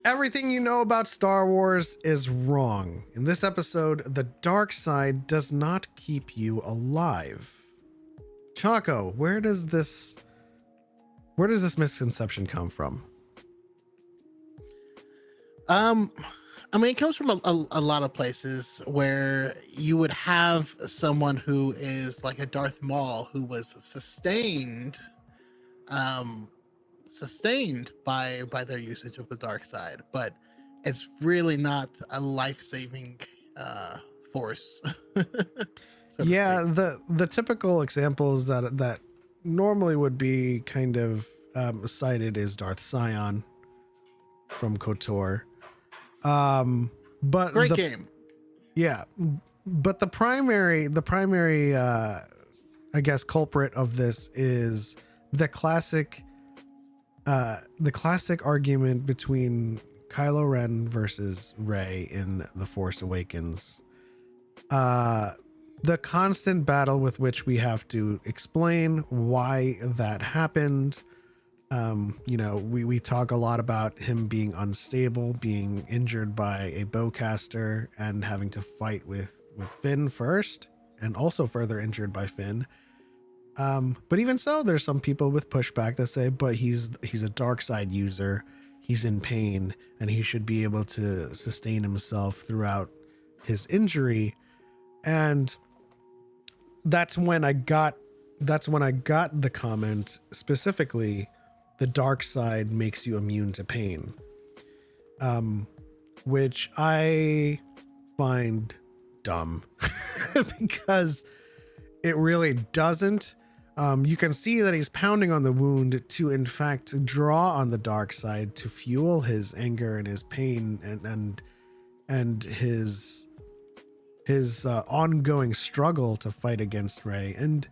Everything you know about Star Wars is wrong. In this episode, the dark side does not keep you alive. Choco, where does this misconception come from? Um, I mean, it comes from a lot of places where you would have someone who is like a Darth Maul who was um, sustained by their usage of the dark side, but it's really not a life-saving uh, force, so to Yeah, speak. the typical examples that normally would be kind of cited is Darth Sion from KOTOR. But Great the game. yeah, but the primary I guess culprit of this is the classic argument between Kylo Ren versus Rey in The Force Awakens. Uh the constant battle with which we have to explain why that happened. We talk a lot about him being unstable, being injured by a bowcaster, and having to fight with Finn first, and also further injured by Finn. But even so, there's some people with pushback that say, but he's a dark side user, he's in pain, and he should be able to sustain himself throughout his injury. And that's when I got the comment specifically, the dark side makes you immune to pain. Which I find dumb because it really doesn't. You can see that he's pounding on the wound to, in fact, draw on the dark side to fuel his anger and his pain and his ongoing struggle to fight against Rey. And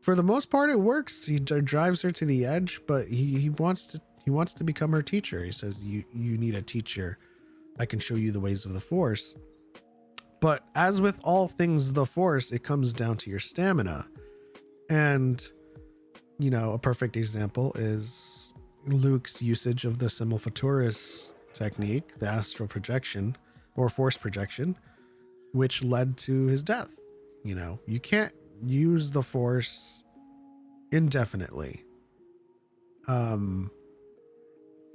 for the most part, it works. He drives her to the edge, but he wants to become her teacher. He says, "You need a teacher. I can show you the ways of the Force." But as with all things the Force, it comes down to your stamina. And, a perfect example is Luke's usage of the Simul Faturis technique, the astral projection or force projection, which led to his death. You can't use the Force indefinitely. Um,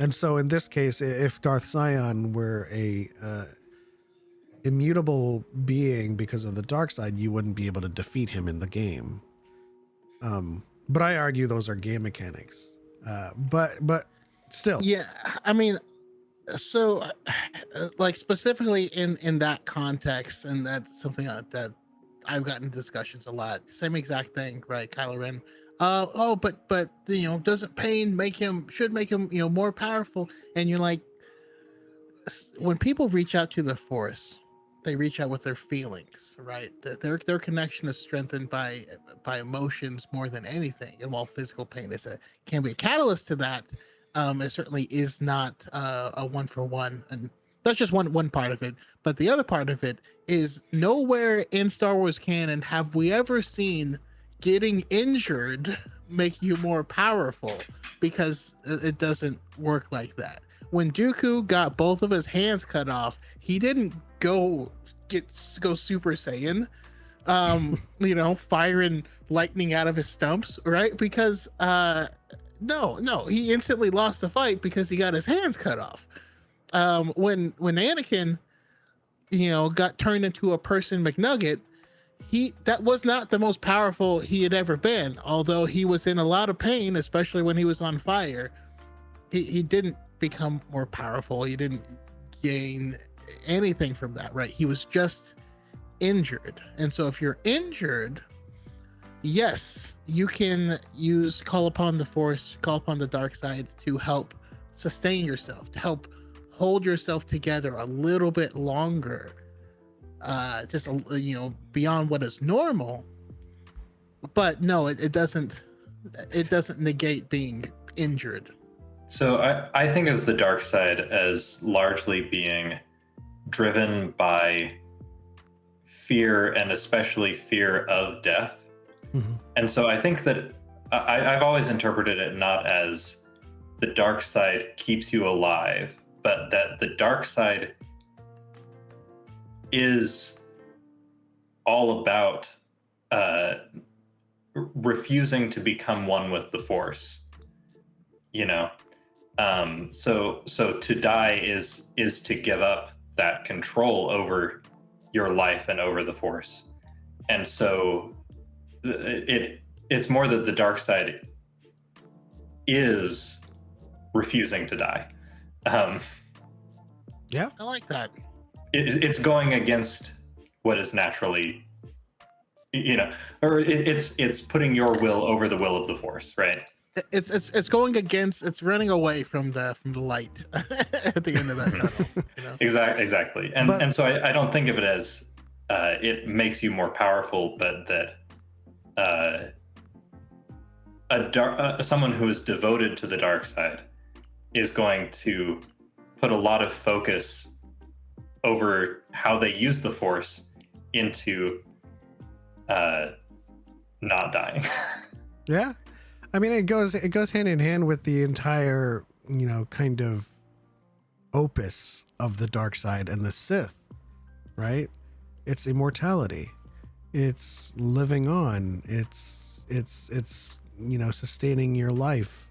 and so in this case, if Darth Sion were a immutable being because of the dark side, you wouldn't be able to defeat him in the game. But I argue those are game mechanics. But still, Yeah, I mean, so like specifically in that context, and that's something that I've gotten discussions a lot. Same exact thing, right? Kylo Ren. Oh, but doesn't pain should make him more powerful? And you're like, when people reach out to the Force, they reach out with their feelings, right? Their connection is strengthened by emotions more than anything. And while physical pain can be a catalyst to that, it certainly is not a one for one. And that's just one part of it. But the other part of it is, nowhere in Star Wars canon have we ever seen getting injured make you more powerful, because it doesn't work like that. When Dooku got both of his hands cut off, he didn't go Super Saiyan, firing lightning out of his stumps, right? Because no, he instantly lost the fight because he got his hands cut off. When Anakin, got turned into a person McNugget, that was not the most powerful he had ever been. Although he was in a lot of pain, especially when he was on fire, he didn't become more powerful. He didn't gain anything from that, right? He was just injured. And so if you're injured, yes, you can call upon the Force, call upon the dark side to help sustain yourself, to help hold yourself together a little bit longer, just beyond what is normal. But no, it doesn't negate being injured. So I think of the dark side as largely being driven by fear, and especially fear of death. Mhm. And so I think that I've always interpreted it not as the dark side keeps you alive, but that the dark side is all about refusing to become one with the Force. You know, so to die is to give up that control over your life and over the Force, and so it's more that the dark side is refusing to die. Yeah, I like that. It's going against what is naturally, or it's putting your will over the will of the Force, right? It's going against. It's running away from the light at the end of that tunnel. You know? Exactly. And so I don't think of it as it makes you more powerful, but that someone who is devoted to the dark side is going to put a lot of focus over how they use the Force into not dying. yeah. I mean, it goes hand in hand with the entire, kind of opus of the dark side and the Sith, right? It's immortality. It's living on. It's sustaining your life.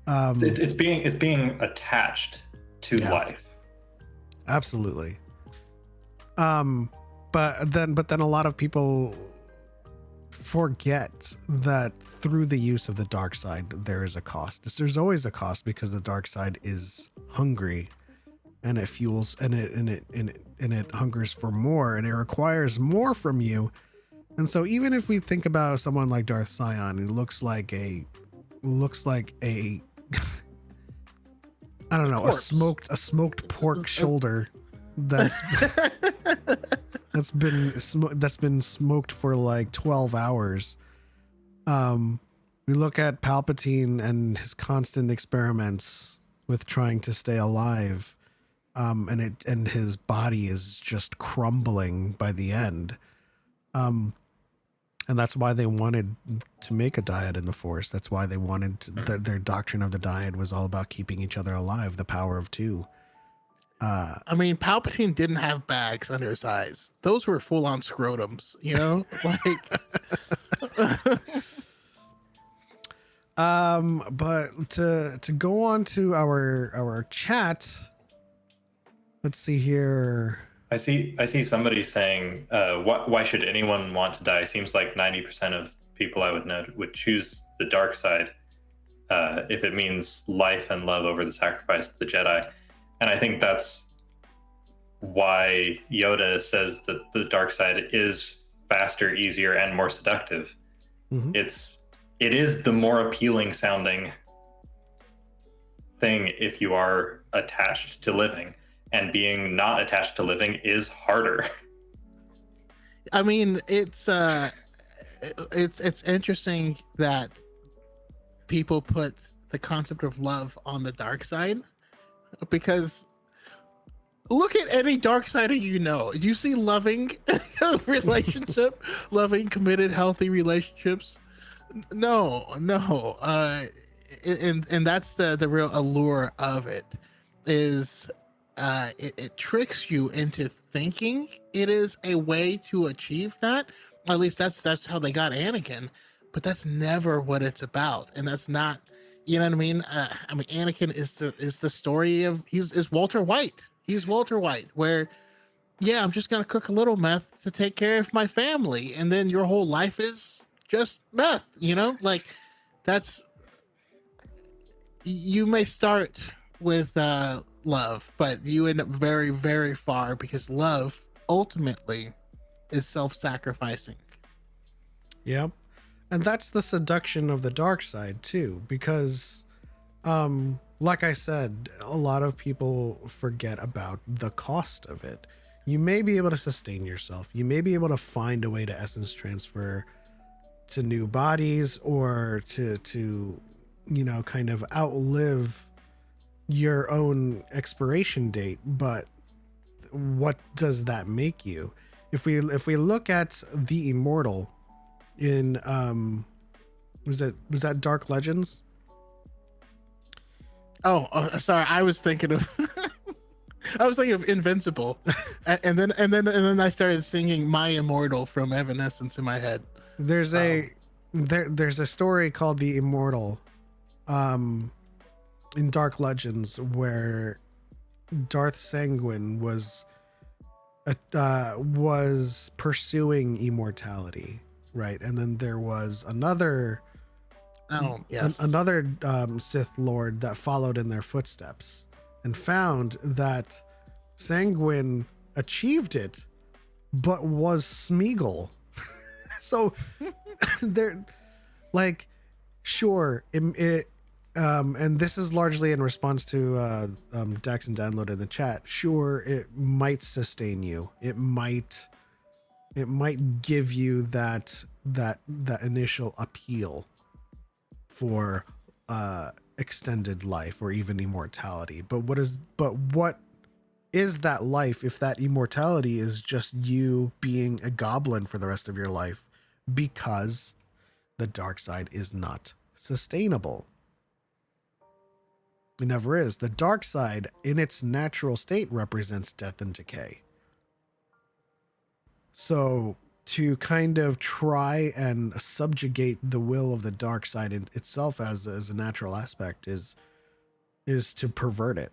It's being attached to life. Absolutely. But then a lot of people forget that through the use of the dark side, there is a cost. There's always a cost because the dark side is hungry, and it fuels and it hungers for more, and it requires more from you. And so even if we think about someone like Darth Sion, who looks like a I don't know, a smoked pork shoulder that's been smoked for like 12 hours. We look at Palpatine and his constant experiments with trying to stay alive, and his body is just crumbling by the end. And that's why they wanted to make a dyad in the Force. That's why they wanted their doctrine of the dyad was all about keeping each other alive, the power of two. I mean, Palpatine didn't have bags under his eyes. Those were full-on scrotums, But to go on to our chat, let's see here. I see somebody saying, why should anyone want to die? Seems like 90% of people I would know would choose the dark side if it means life and love over the sacrifice of the Jedi. And I think that's why Yoda says that the dark side is faster, easier, and more seductive. Mm-hmm. It is the more appealing sounding thing if you are attached to living. And being not attached to living is harder. I mean, it's interesting that people put the concept of love on the dark side, because look at any dark sider you see loving relationship, loving, committed, healthy relationships. No, and that's the real allure of it, is it tricks you into thinking it is a way to achieve that. At least that's how they got Anakin, but that's never what it's about, and that's not, you know what I mean. Anakin is the story of is Walter White. He's Walter White, where I'm just gonna cook a little meth to take care of my family, and then your whole life is just meth. Like that's, you may start with love, but you end up very, very far, because love ultimately is self-sacrificing. Yep. And that's the seduction of the dark side too, because like I said, a lot of people forget about the cost of it. You may be able to sustain yourself. You may be able to find a way to essence transfer to new bodies, or to kind of outlive your own expiration date, but what does that make you? If we look at the Immortal in was that Dark Legends? Oh, sorry, I was thinking of I was thinking of Invincible, and then I started singing "My Immortal" from Evanescence in my head. There's there's a story called The Immortal, in Dark Legends, where Darth Sanguine was pursuing immortality, right? And then there was another Oh yes, another Sith Lord that followed in their footsteps and found that Sanguine achieved it, but was Smeagol. So they're like, sure, and this is largely in response to Dax and Download in the chat. Sure, it might sustain you. It might give you that initial appeal for extended life or even immortality. But what is that life if that immortality is just you being a goblin for the rest of your life because the dark side is not sustainable? It never is. The dark side in its natural state represents death and decay. So to kind of try and subjugate the will of the dark side in itself as a natural aspect is to pervert it,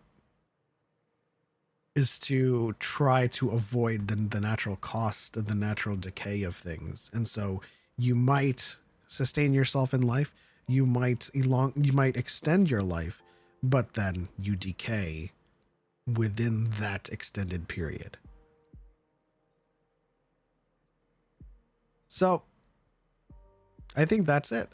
is to try to avoid the natural cost of the natural decay of things. And so you might sustain yourself in life, you might extend your life, but then you decay within that extended period. So I think that's it.